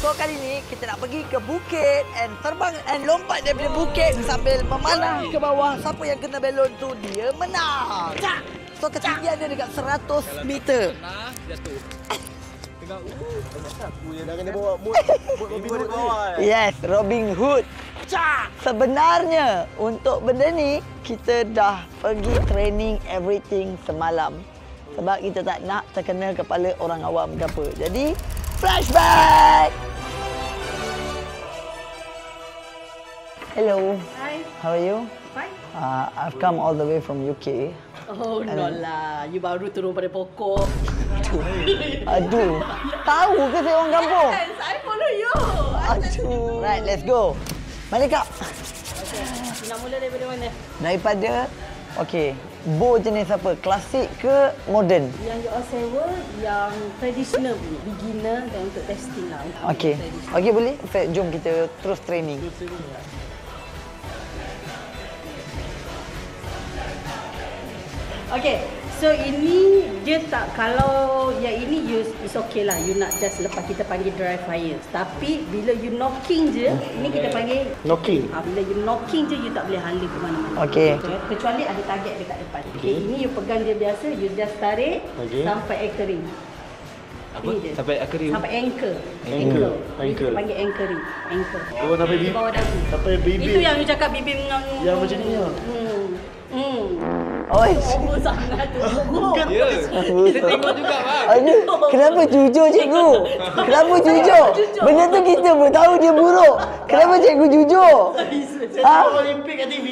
So kali ni kita nak pergi ke bukit and terbang and lompat daripada bukit sambil memanah ke bawah. Siapa yang kena belon tu dia menang. So ketinggian dia dekat 100 meter. Jatuh. Tengah Dah kena bawa mood Robin Hood bawah. Yes, Robin Hood. Sebenarnya untuk benda ni kita dah pergi training everything semalam. Sebab kita tak nak terkena kepala orang awam ke apa. Jadi flashback. Hello. Hi. How are you? Fine. I've come all the way from UK. Oh, no lah. You baru turun pada pokok. Aduh. Tahu ke saya orang kampung? Yes, I follow you. Aduh. Right, let's go. Mana Kak? Okay. Nak mula daripada mana? Daripada, okey, bow jenis apa? Klasik ke modern? Yang you all sewa, yang traditional punya. Beginner dan untuk testing lah. Okey. Okey boleh? Jom kita terus training. Okay, so ini dia tak, kalau yang ini you is okay lah, you nak just lepas kita panggil dry fire. Tapi bila you knocking je, ini kita panggil Knocking. bila you knocking je, you tak boleh hala ke mana-mana. Okey. Kecuali ada target dekat depan. Okay, ini you pegang dia biasa, you just tarik sampai anchoring. Apa? Ini je. Sampai anchoring? Sampai anchor. Anchor. Kita panggil anchoring. Anchor. Oh, sampai bibir. Bawah dagu. Sampai bibir. Itu yang you cakap bibir Yang macam ni lah. Oh, Over sangat tu. Ya. Kita tengok juga, Bang. aduh, kenapa jujur cikgu? Kenapa jujur? Benda tu kita pun tahu dia buruk. Kenapa cikgu jujur? Saya tengok Olimpik kat TV.